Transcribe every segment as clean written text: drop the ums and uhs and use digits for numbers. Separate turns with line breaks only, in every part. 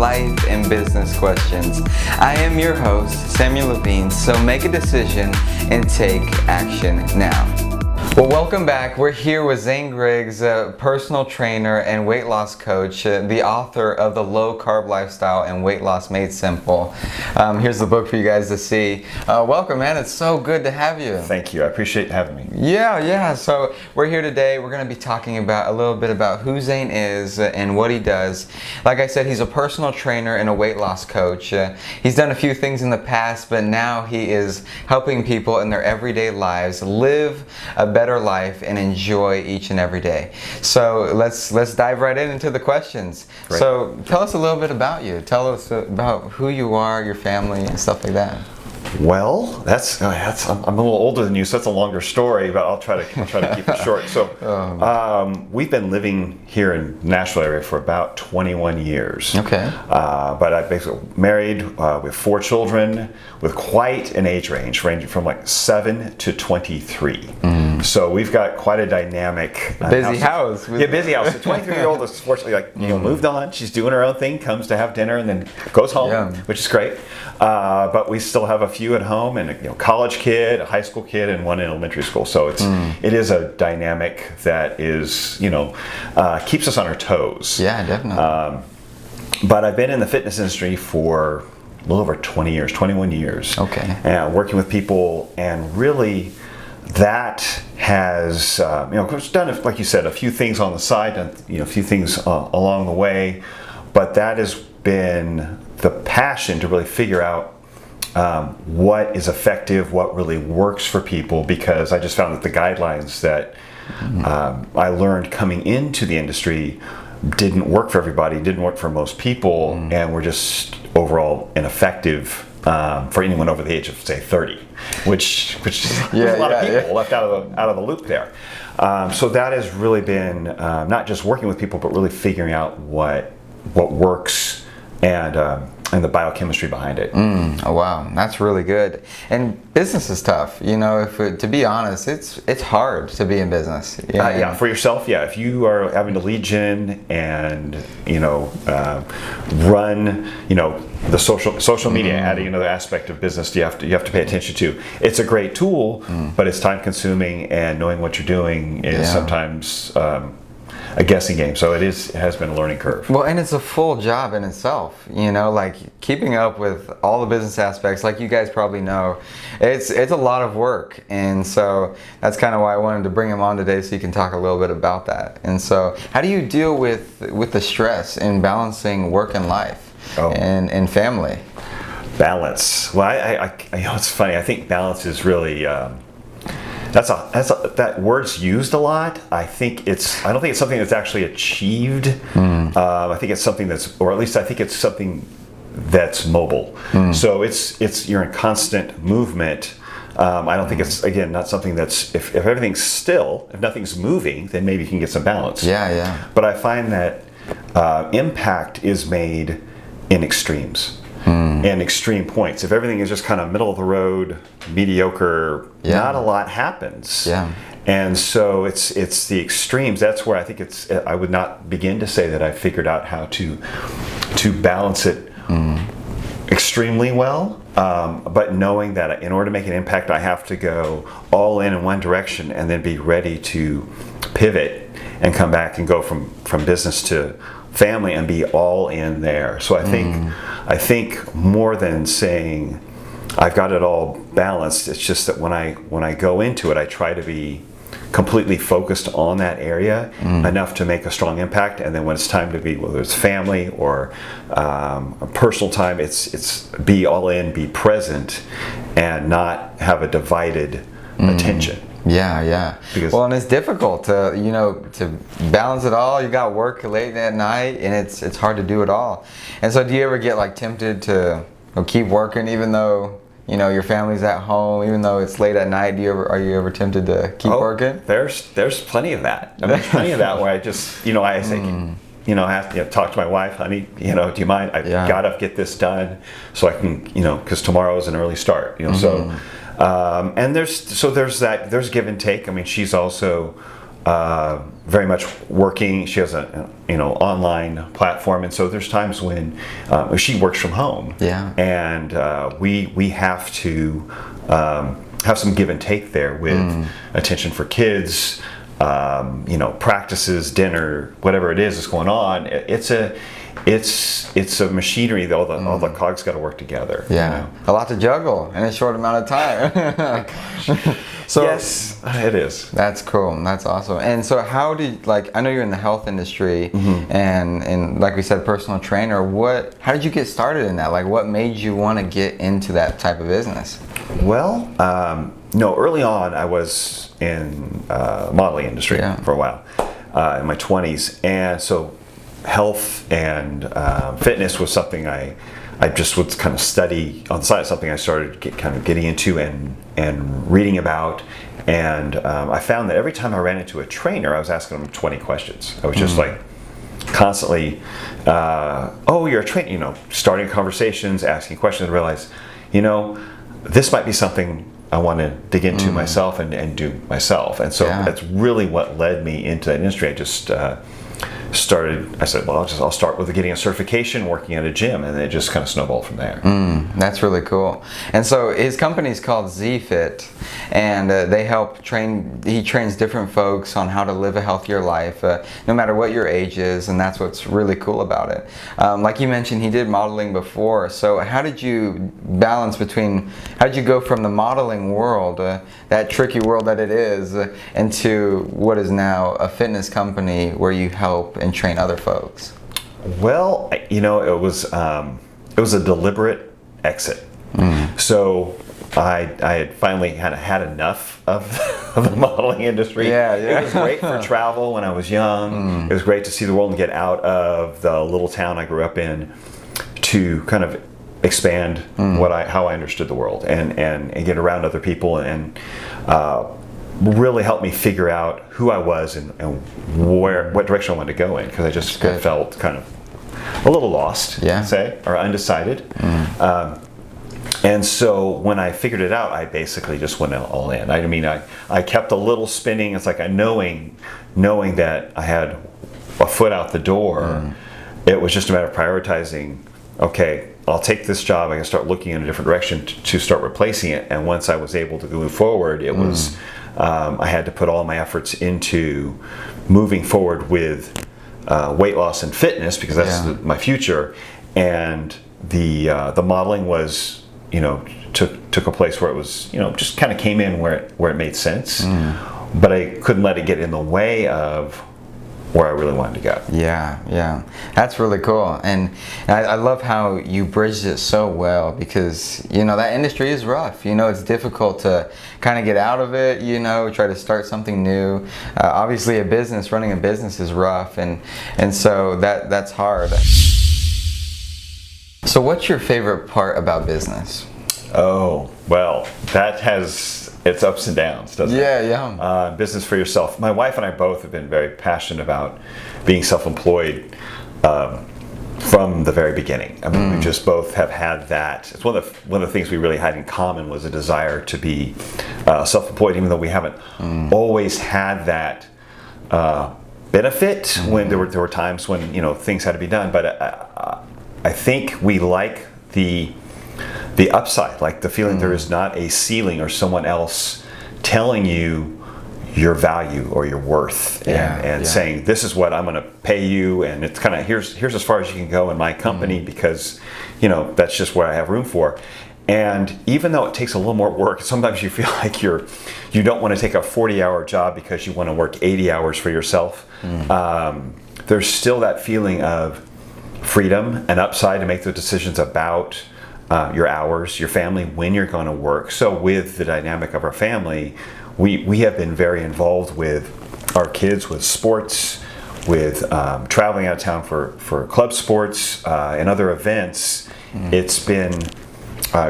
life and business questions. I am your host, Samuel Levine, so make a decision and take action now. Well, welcome back. We're here with Zane Griggs, a personal trainer and weight loss coach, the author of The Low Carb Lifestyle and Weight Loss Made Simple. Here's the book for you guys to see. Welcome, man. It's so good to have you.
Thank you. I appreciate having me.
Yeah. So we're here today. We're going to be talking about a little bit about who Zane is and what he does. Like I said, he's a personal trainer and a weight loss coach. He's done a few things in the past, but now he is helping people in their everyday lives live a better life and enjoy each and every day. So let's dive right into the questions.
Great.
So tell us a little bit about you. Tell us about who you are, your family, and stuff like that.
Well, that's I'm a little older than you, so that's a longer story, but I'll try to keep it short. So we've been living here in Nashville area for about 21 years.
Okay.
But I basically married with 4 children with quite an age range, ranging from like 7 to 23. So we've got quite a dynamic
busy house.
Yeah, busy house. The 23-year-old is fortunately moved on. She's doing her own thing, comes to have dinner, and then goes home, which is great. But we still have a few at home, and a college kid, a high school kid, and one in elementary school. So it is a dynamic that is keeps us on our toes.
Yeah, definitely.
But I've been in the fitness industry for a little over 21 years.
Okay.
And working with people, and really that has done, like you said, a few things on the side, and a few things along the way, but that has been the passion to really figure out what is effective, what really works for people, because I just found that the guidelines that I learned coming into the industry didn't work for everybody, didn't work for most people, and were just overall ineffective for anyone over the age of, say, 30, which a lot of people left out of the loop there. So that has really been not just working with people, but really figuring out what works and the biochemistry behind it.
Oh wow, that's really good. And business is tough. To be honest, it's hard to be in business.
For yourself. Yeah, if you are having to lead gen and run the social media, adding another aspect of business you have to pay attention to. It's a great tool, but it's time consuming, and knowing what you're doing is sometimes a guessing game. So it has been a learning curve.
Well, and it's a full job in itself. Like keeping up with all the business aspects, like you guys probably know, it's a lot of work. And so that's kind of why I wanted to bring him on today, so you can talk a little bit about that. And so how do you deal with the stress in balancing work and life and family? Balance.
Well, I it's funny. I think balance is really that word's used a lot. I don't think it's something that's actually achieved. I think it's something it's something that's mobile. So it's you're in constant movement. I don't think it's, again, not something that's, if everything's still, if nothing's moving, then maybe you can get some balance.
Yeah.
But I find that impact is made in extremes. And extreme points. If everything is just kind of middle of the road, mediocre, not a lot happens. And so it's the extremes. That's where I think I would not begin to say that I figured out how to balance it extremely well. But knowing that in order to make an impact, I have to go all in one direction, and then be ready to pivot and come back and go from business to family and be all in there. So I think more than saying I've got it all balanced, it's just that when I go into it, I try to be completely focused on that area enough to make a strong impact. And then when it's time to be, whether it's family or personal time, it's be all in, be present, and not have a divided attention.
Yeah. And it's difficult to balance it all. You got work late at night, and it's hard to do it all. And so, do you ever get tempted to keep working even though your family's at home, even though it's late at night? Are you ever tempted to keep working?
There's plenty of that. There's plenty of that where I just I say. I have to talk to my wife, honey, do you mind? I've got to get this done so I can, because tomorrow is an early start, so. And there's give and take. I mean, she's also very much working. She has a online platform, and so there's times when she works from home.
Yeah.
And we have to have some give and take there with attention for kids, practices, dinner, whatever it is that's going on. It's a machinery that all the cogs got to work together.
Yeah, a lot to juggle in a short amount of time. So
yes, it is.
That's cool. That's awesome. And so how did, I know you're in the health industry, and like we said, personal trainer. How did you get started in that? What made you want to get into that type of business?
Well, no, early on I was in modeling industry for a while, in my 20s, and so health and fitness was something I just would kind of study on the side. Something I started getting into and reading about, and I found that every time I ran into a trainer, I was asking them 20 questions. I was just constantly, oh, you're a trainer, starting conversations, asking questions, and realize, this might be something I want to dig into myself and do myself. And so that's really what led me into that industry. I just I said, well, I'll start with getting a certification, working at a gym, and it just kind of snowballed from there.
That's really cool. And so his company is called ZFit, and he trains different folks on how to live a healthier life, no matter what your age is, and that's what's really cool about it. Like you mentioned, he did modeling before, so how did you go from the modeling world, that tricky world that it is, into what is now a fitness company where you help and train other folks?
Well, it was a deliberate exit. So I had finally had enough of the modeling industry. It was great for travel when I was young. It was great to see the world and get out of the little town I grew up in to kind of expand how I understood the world and get around other people and really helped me figure out who I was and what direction I wanted to go in, because I just felt kind of a little lost, or undecided. And so when I figured it out, I basically just went all in. I kept a little spinning. It's like knowing that I had a foot out the door. It was just a matter of prioritizing. Okay, I'll take this job. I can start looking in a different direction to start replacing it. And once I was able to move forward, it was I had to put all my efforts into moving forward with weight loss and fitness, because that's my future. And the modeling was, took a place where it was, just kind of came in where it made sense. But I couldn't let it get in the way of where I really wanted to go. Yeah,
that's really cool. And I love how you bridged it so well, because that industry is rough. It's difficult to kind of get out of it, try to start something new. Obviously running a business is rough, and so that's hard. So what's your favorite part about business?
Oh, well, that has its ups and downs, doesn't it?
Yeah.
Business for yourself. My wife and I both have been very passionate about being self-employed from the very beginning. We just both have had that. It's one of the things we really had in common was a desire to be self-employed, even though we haven't always had that benefit. When there were times when things had to be done, but I think we like the upside, like the feeling there is not a ceiling or someone else telling you your value or your worth and saying, this is what I'm going to pay you, and it's kind of here's as far as you can go in my company, because that's just what I have room for. And even though it takes a little more work, sometimes you feel like you don't want to take a 40-hour job because you want to work 80 hours for yourself. There's still that feeling of freedom and upside to make the decisions about your hours, your family, when you're going to work. So with the dynamic of our family, we have been very involved with our kids, with sports, with traveling out of town for club sports and other events. It's been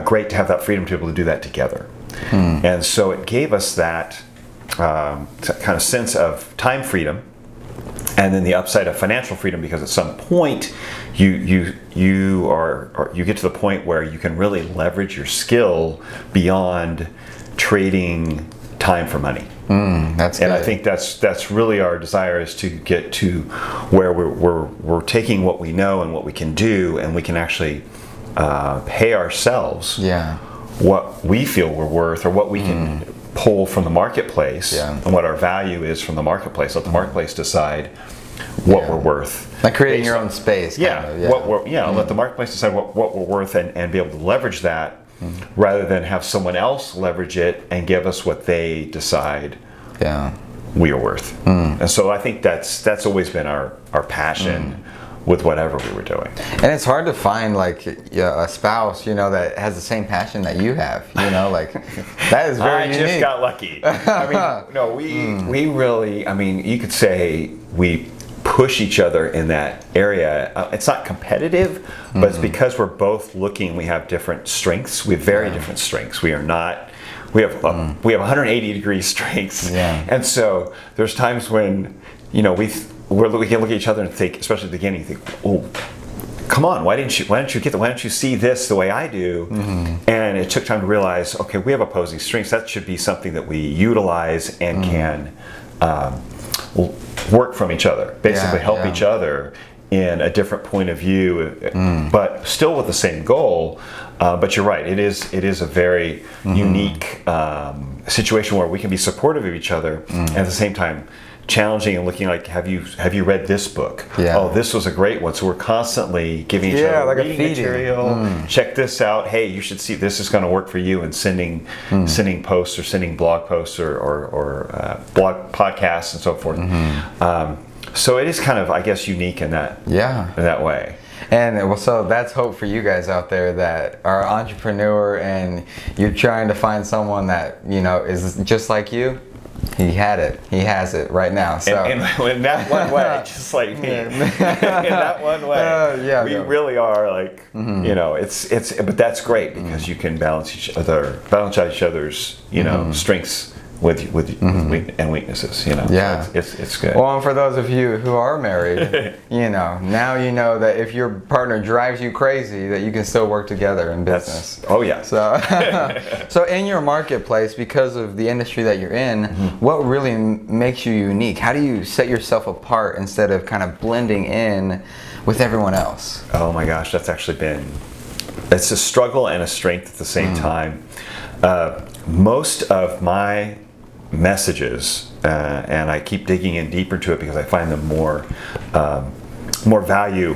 great to have that freedom to be able to do that together. And so it gave us that kind of sense of time freedom, and then the upside of financial freedom, because at some point you get to the point where you can really leverage your skill beyond trading time for money.
That's good.
And I think that's really our desire, is to get to where we're taking what we know and what we can do, and we can actually pay ourselves what we feel we're worth, or what we can pull from the marketplace, and what our value is from the marketplace. Let the marketplace decide what we're worth.
Like creating your own space.
Let the marketplace decide what we're worth, and be able to leverage that, rather than have someone else leverage it and give us what they decide we are worth. And so I think that's always been our passion with whatever we were doing.
And it's hard to find like a spouse, that has the same passion that you have, like that is very unique.
I just got lucky. I mean, no, we really, I mean, you could say we push each other in that area. It's not competitive, but it's because we're both looking, we have different strengths. We have very different strengths. We have 180 degree strengths. And so there's times when, we can look at each other and think, especially at the beginning, think, oh, come on, why don't you see this the way I do? And it took time to realize, okay, we have opposing strengths. That should be something that we utilize and can work from each other, basically help each other in a different point of view, but still with the same goal. But you're right, it is a very unique situation where we can be supportive of each other, and at the same time challenging and looking like, have you read this book? Oh, this was a great one. So we're constantly giving each other
like
reading material. Check this out. Hey, you should see this is going to work for you. And sending posts, or sending blog posts, or blog podcasts and so forth. So it is kind of, I guess, unique in that in that way.
And so that's hope for you guys out there that are an entrepreneur and you're trying to find someone that is just like you. He has it right now. So
and in that one way, just like me, in that one way, we really are like, it's but that's great, because you can balance out each other's, strengths with and weaknesses, So it's good.
Well, and for those of you who are married, now you know that if your partner drives you crazy, that you can still work together in business. So in your marketplace, because of the industry that you're in, what really makes you unique? How do you set yourself apart instead of kind of blending in with everyone else?
Oh my gosh, that's actually it's a struggle and a strength at the same time. Most of my messages, and I keep digging in deeper to it because I find them more value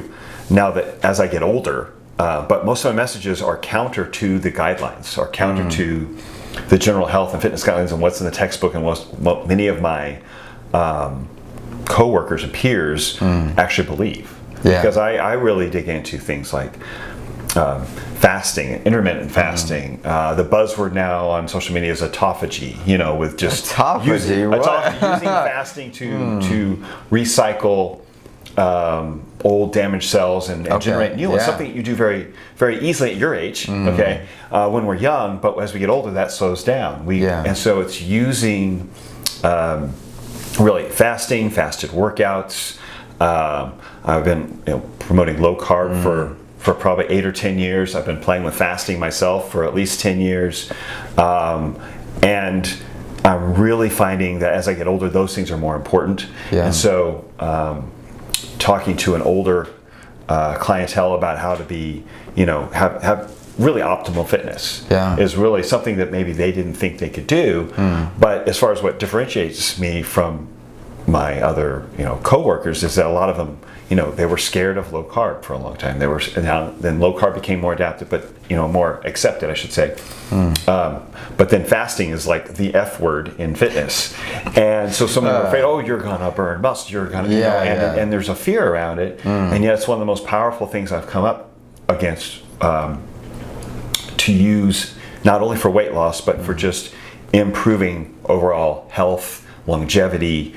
now that as I get older. But most of my messages are counter to the guidelines, or counter to the general health and fitness guidelines and what's in the textbook, and what many of my co-workers and peers actually believe. Because I really dig into things like fasting, intermittent fasting. The buzzword now on social media is autophagy, with just using fasting to recycle old damaged cells and generate new ones. Something you do very, very easily at your age, when we're young, but as we get older, that slows down. And so it's using really fasted workouts. I've been promoting low carb for probably 8 or 10 years. I've been playing with fasting myself for at least 10 years. And I'm really finding that as I get older, those things are more important. And so talking to an older clientele about how to be, have really optimal fitness is really something that maybe they didn't think they could do. But as far as what differentiates me from my other co-workers is that a lot of them they were scared of low carb for a long time. Then low carb became more adapted, but more accepted, I should say. But then fasting is like the F word in fitness, and so some are afraid, oh, you're gonna burn muscle, you're gonna and there's a fear around it, and yet it's one of the most powerful things I've come up against to use, not only for weight loss but for just improving overall health, longevity,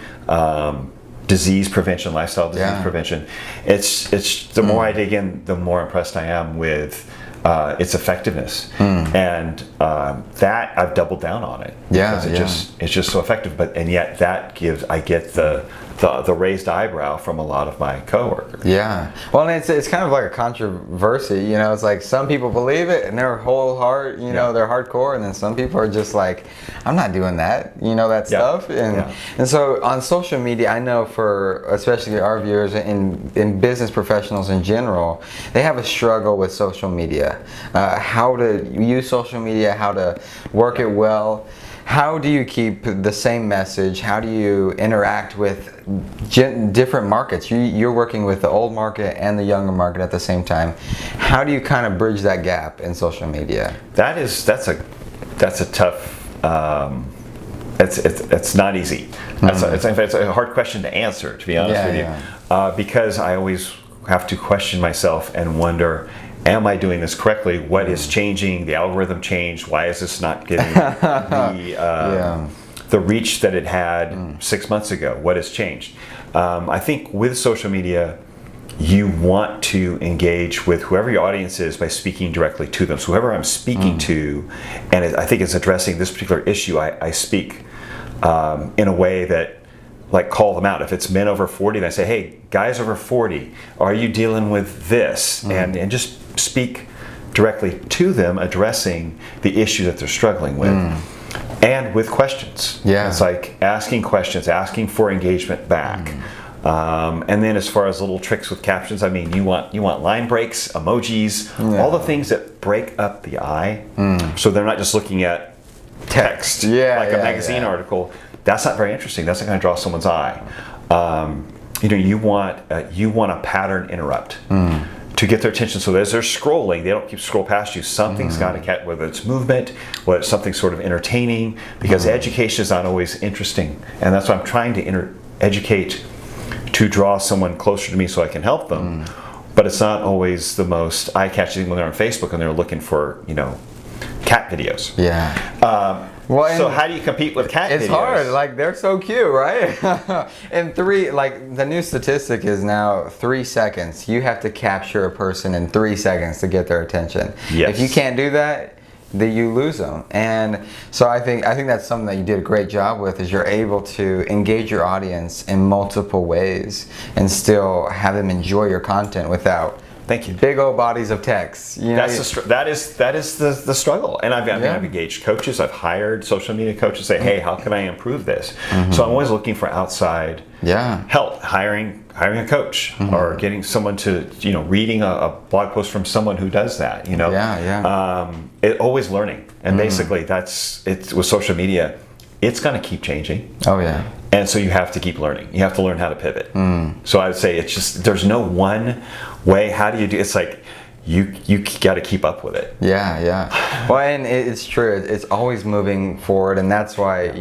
disease prevention, lifestyle disease prevention. It's the more I dig in, the more impressed I am with its effectiveness, and that I've doubled down on it because it's just so effective. And yet I get the the raised eyebrow from a lot of my coworkers.
Yeah. Well, and it's kind of like a controversy, you know. It's like some people believe it and they're whole heart, you know, they're hardcore, and then some people are just like, I'm not doing that, you know, that stuff. And so on social media, I know for especially our viewers in business professionals in general, they have a struggle with social media. How to use social media, how to work it well. How do you keep the same message? How do you interact with different markets? You're working with the old market and the younger market at the same time. How do you kind of bridge that gap in social media?
That's a tough. It's not easy. It's a hard question to answer, to be honest with you, because I always have to question myself and wonder, am I doing this correctly? What is changing? The algorithm changed. Why is this not getting the reach that it had 6 months ago? What has changed? I think with social media, you want to engage with whoever your audience is by speaking directly to them. So whoever I'm speaking to, and I think it's addressing this particular issue, I speak in a way that, like, call them out. If it's men over 40, then I say, hey, guys over 40, are you dealing with this? And just speak directly to them, addressing the issue that they're struggling with. And with questions. It's like asking questions, asking for engagement back. And then as far as little tricks with captions, I mean, you want line breaks, emojis, all the things that break up the eye, so they're not just looking at text, like a magazine article. That's not very interesting. That's not going to draw someone's eye. You want a pattern interrupt to get their attention, so as they're scrolling, they don't scroll past you. Something's got to catch, whether it's movement, whether it's something sort of entertaining, because education is not always interesting, and that's why I'm trying to educate to draw someone closer to me so I can help them. But it's not always the most eye-catching when they're on Facebook and they're looking for, cat videos. So how do you compete with cat videos?
It's hard. Like, they're so cute, right? And the new statistic is now 3 seconds. You have to capture a person in 3 seconds to get their attention. If you can't do that, then you lose them. And so I think that's something that you did a great job with, is you're able to engage your audience in multiple ways and still have them enjoy your content without big old bodies of text.
That is the struggle. And I've engaged coaches. I've hired social media coaches. Say, hey, how can I improve this? So I'm always looking for outside help, hiring a coach, or getting someone to reading a blog post from someone who does that. Always learning. And basically, that's it. With social media, it's going to keep changing. And so you have to keep learning. You have to learn how to pivot. So I would say it's just, there's no one way. How do you do? It's like you got to keep up with it.
Well, and it's true. It's always moving forward, and that's why,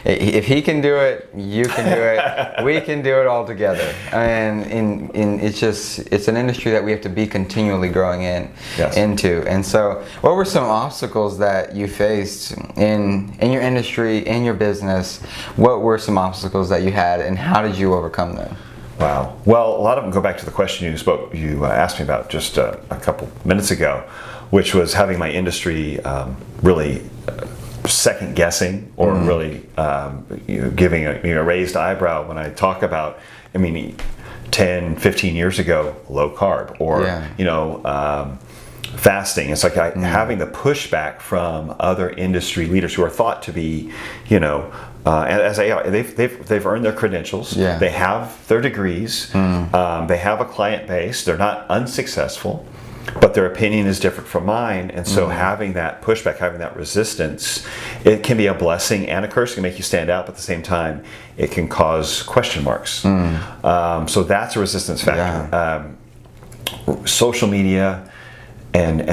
if he can do it, you can do it. We can do it all together. And it's an industry that we have to be continually growing into. And so, what were some obstacles that you faced in your industry, in your business? What were some obstacles that you had, and how did you overcome them?
Wow. Well, a lot of them go back to the question you asked me about just a couple minutes ago, which was having my industry really second guessing, or really giving a raised eyebrow when I talk about, 10, 15 years ago, low carb, or fasting. It's like having the pushback from other industry leaders who are thought to be, and as they've earned their credentials. They have their degrees. They have a client base. They're not unsuccessful, but their opinion is different from mine. And so having that pushback, having that resistance, it can be a blessing and a curse. It can make you stand out, but at the same time, it can cause question marks. So that's a resistance factor. Social media and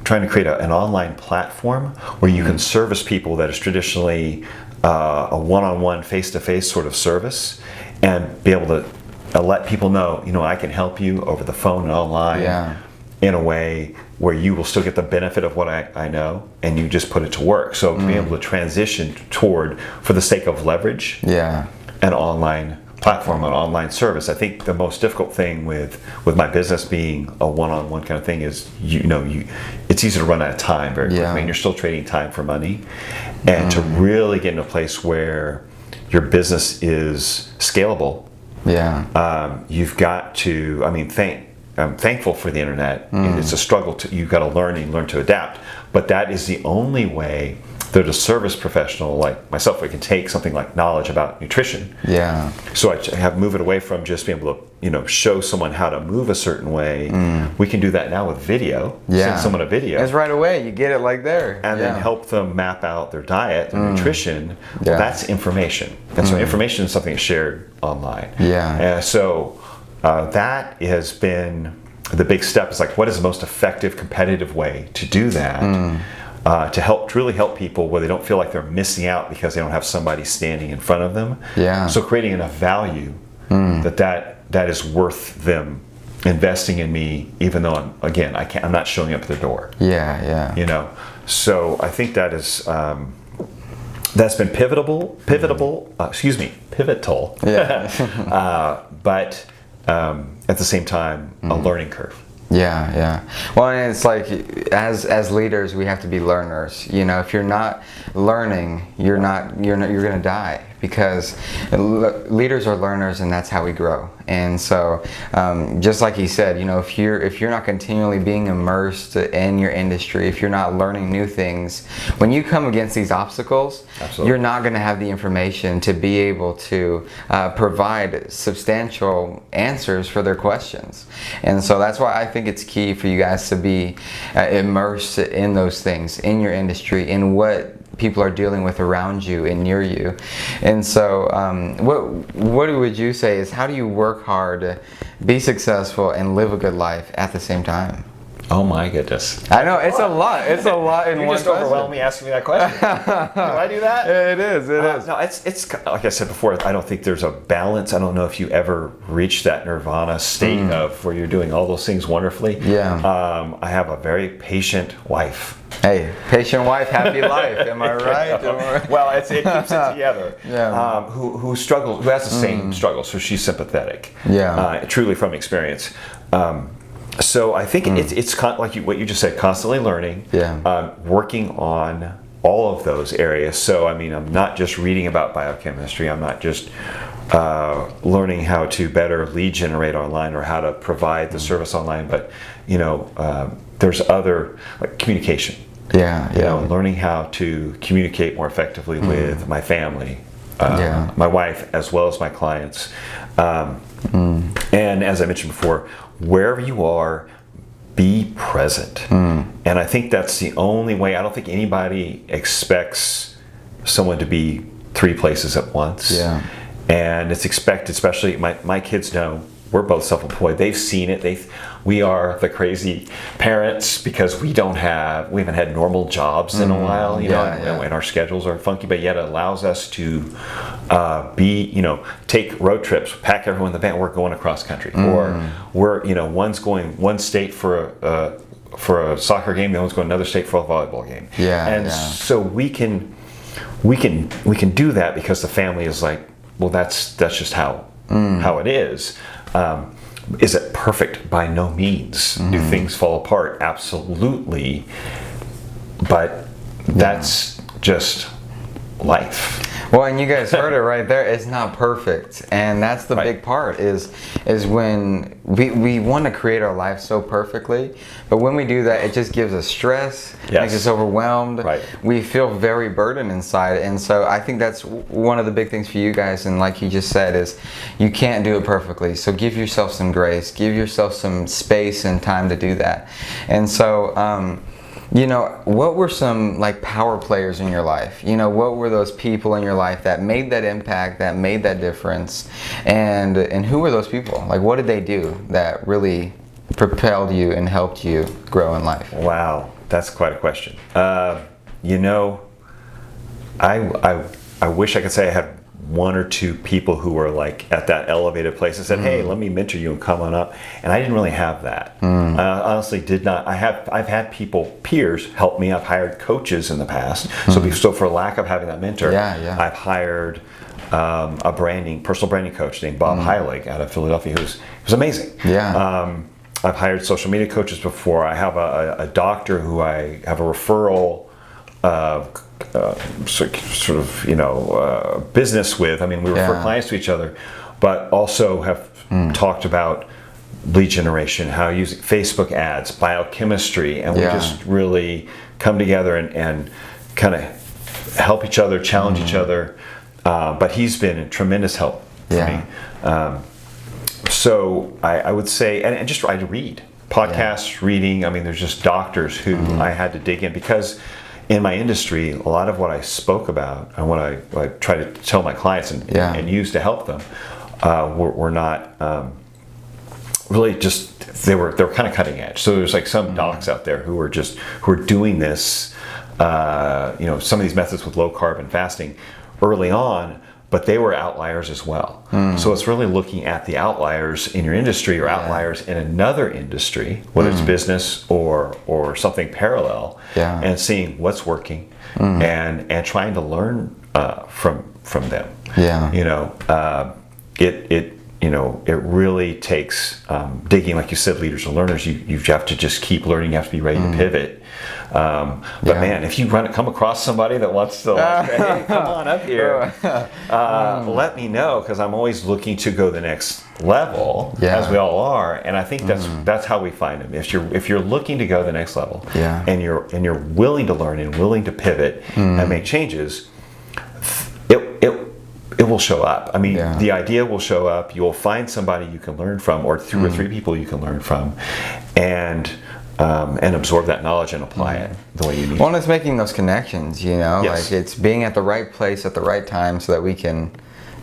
trying to create an online platform where you can service people that is traditionally a one-on-one, face-to-face sort of service, and be able to let people know, I can help you over the phone and online in a way where you will still get the benefit of what I know, and you just put it to work. So being able to transition toward, for the sake of leverage, an online platform, an online service. I think the most difficult thing with my business being a one-on-one kind of thing is, it's easy to run out of time very quickly. And you're still trading time for money. And to really get in a place where your business is scalable, you've got to, I'm thankful for the internet. It's a struggle. You've got to learn to adapt. But that is the only way that a service professional like myself, we can take something like knowledge about nutrition. So I have move it away from just being able to, show someone how to move a certain way. We can do that now with video. Send someone a video.
It's right away. You get it like there.
And then help them map out their diet, their nutrition. Well, that's information. And so information is something that's shared online. So that has been the big step. Is like, what is the most effective, competitive way to do that? To really help people where they don't feel like they're missing out because they don't have somebody standing in front of them. So creating enough value that is worth them investing in me, even though I'm not showing up at the door. So I think that is that's been pivotal. But at the same time, a learning curve.
Well, and it's like as leaders, we have to be learners. If you're not learning, you're going to die, because leaders are learners, and that's how we grow. And so, just like he said, if you're not continually being immersed in your industry, if you're not learning new things, when you come against these obstacles, you're not going to have the information to be able to provide substantial answers for their questions. And so that's why I think it's key for you guys to be immersed in those things, in your industry, in what people are dealing with around you and near you. And so what would you say is, how do you work hard, be successful, and live a good life at the same time?
Oh my goodness.
I know, it's a lot. It's a lot in one question.
You just overwhelmed me asking me that question. Do I do that?
It is.
No, it's like I said before, I don't think there's a balance. I don't know if you ever reach that nirvana state of where you're doing all those things wonderfully. I have a very patient wife.
Hey, patient wife, happy life. Am I right?
Well, it keeps it together. Who struggles, who has the same struggle, so she's sympathetic. Truly from experience. So I think it's like what you just said, constantly learning, working on all of those areas. So I'm not just reading about biochemistry. I'm not just learning how to better lead generate online or how to provide the service online, but there's other, like, communication. Learning how to communicate more effectively with my family, my wife, as well as my clients. And as I mentioned before, wherever you are, be present. And I think that's the only way. I don't think anybody expects someone to be 3 places at once. And it's expected, especially my kids know we're both self-employed. They've seen it. We are the crazy parents because we haven't had normal jobs in a while, and our schedules are funky, but yet it allows us to take road trips, pack everyone in the van, we're going across country, or we're, one's going one state for a soccer game, the other one's going another state for a volleyball game. So we can do that because the family is like, well, that's just how it is. Is it perfect? By no means. Do things fall apart? Absolutely. But that's just life.
Well, and you guys heard it right there. It's not perfect, and that's the big part. Is when we want to create our life so perfectly, but when we do that, it just gives us stress, makes us overwhelmed. We feel very burdened inside, and so I think that's one of the big things for you guys. And like you just said, is you can't do it perfectly. So give yourself some grace, give yourself some space and time to do that. And so. What were some power players in your life? What were those people in your life that made that impact, that made that difference? And who were those people? What did they do that really propelled you and helped you grow in life?
Wow, that's quite a question. I wish I could say I had 1 or 2 people who were at that elevated place and said, hey, let me mentor you and come on up. And I didn't really have that. I honestly did not. I've had peers help me. I've hired coaches in the past. So for lack of having that mentor, I've hired a personal branding coach named Bob Heilig out of Philadelphia, who's amazing. I've hired social media coaches before. I have a doctor who I have a referral sort of business with. I mean, we refer clients to each other, but also have talked about lead generation, how using Facebook ads, biochemistry, and we just really come together and kind of help each other, challenge each other. But he's been a tremendous help for me. So I would say, and just I read podcasts, reading. I mean, there's just doctors who I had to dig in, because in my industry, a lot of what I spoke about and what I try to tell my clients and use to help them were not really just, they were kind of cutting edge. So there's like some docs out there who are doing this, some of these methods with low carb and fasting early on, but they were outliers as well. So it's really looking at the outliers in your industry or outliers in another industry, whether it's business or something parallel, and seeing what's working and trying to learn from them. It really takes digging, like you said, leaders and learners. You have to just keep learning. You have to be ready to pivot. But man, if you come across somebody that wants to, hey, come on up here, let me know, because I'm always looking to go the next level, as we all are. And I think that's how we find them. If you're looking to go the next level, and you're willing to learn and willing to pivot and make changes, it will show up. I mean, the idea will show up. You'll find somebody you can learn from, or 2 or 3 people you can learn from, and absorb that knowledge and apply it the way you need.
Well, it's making those connections, like it's being at the right place at the right time, so that we can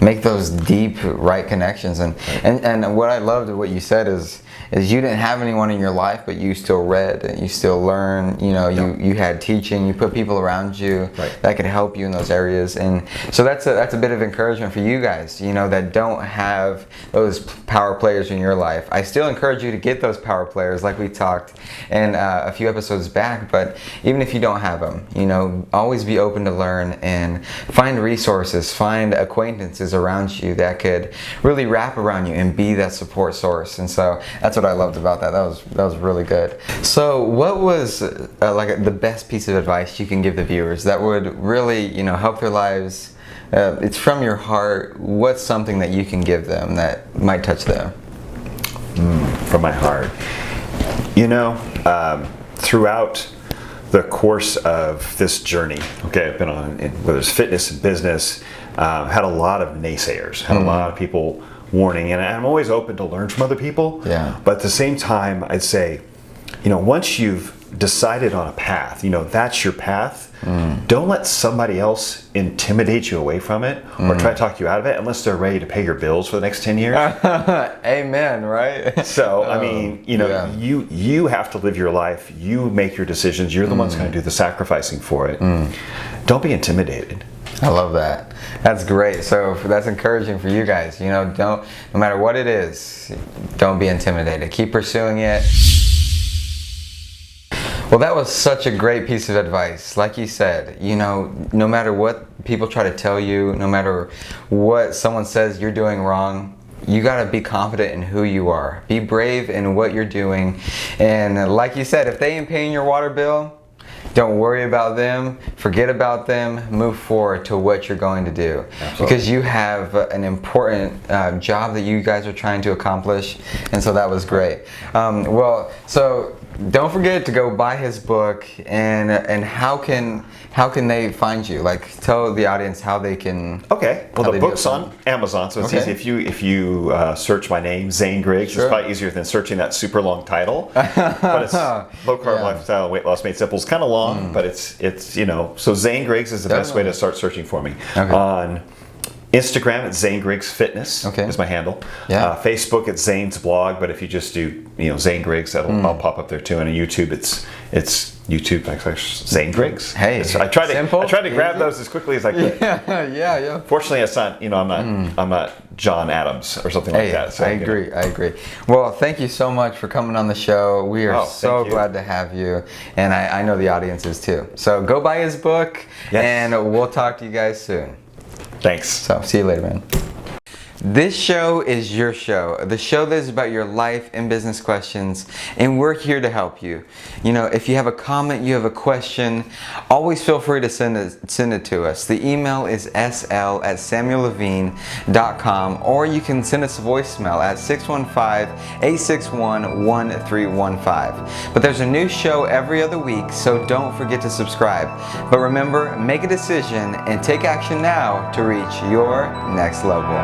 make those deep, right connections. And what I loved what you said is you didn't have anyone in your life, but you still read and you still learn. You had teaching. You put people around you that could help you in those areas. And so that's a bit of encouragement for you guys, that don't have those power players in your life. I still encourage you to get those power players, like we talked in a few episodes back. But even if you don't have them, always be open to learn and find resources, find acquaintances around you that could really wrap around you and be that support source. And so that's what I loved about that. That was really good. So what was like the best piece of advice you can give the viewers that would really help their lives? It's from your heart. What's something that you can give them that might touch them?
From my heart, throughout the course of this journey, I've been on, whether it's fitness and business, had a lot of naysayers, had a lot of people warning, and I'm always open to learn from other people. But at the same time, I'd say, once you've decided on a path, that's your path, don't let somebody else intimidate you away from it or try to talk you out of it unless they're ready to pay your bills for the next 10 years.
Amen, right?
So, I mean, you have to live your life. You make your decisions. You're the ones going to do the sacrificing for it. Don't be intimidated.
I love that. That's great. So that's encouraging for you guys. No matter what it is, don't be intimidated. Keep pursuing it. Well, that was such a great piece of advice. Like you said, no matter what people try to tell you, no matter what someone says you're doing wrong, you got to be confident in who you are. Be brave in what you're doing. And like you said, if they ain't paying your water bill, don't worry about them, forget about them, move forward to what you're going to do. Absolutely. Because you have an important job that you guys are trying to accomplish, and so that was great. So don't forget to go buy his book, and how can they find you? Like, tell the audience how they can. Okay.
Well, the book's on Amazon, so it's easy. If you search my name, Zane Griggs, it's probably easier than searching that super long title. But it's low carb lifestyle, weight loss made simple. It's kind of long, but it's so Zane Griggs is the best way to start searching for me. On Instagram, it's Zane Griggs Fitness is my handle. Facebook, it's Zane's blog, but if you just do Zane Griggs, I'll pop up there too. And on YouTube, it's YouTube / Zane Griggs.
Hey,
I tried to grab those as quickly as I could.
Yeah.
Fortunately, it's not. I'm not John Adams or something like that. So,
I agree. Well, thank you so much for coming on the show. We are so glad to have you, and I know the audience is too. So go buy his book, and we'll talk to you guys soon.
Thanks.
So see you later, man. This show is your show, the show that is about your life and business questions, and we're here to help you. You know, if you have a comment, you have a question, always feel free to send it to us. The email is sl@samuellevine.com, or you can send us a voicemail at 615-861-1315. But there's a new show every other week, so don't forget to subscribe. But remember, make a decision and take action now to reach your next level.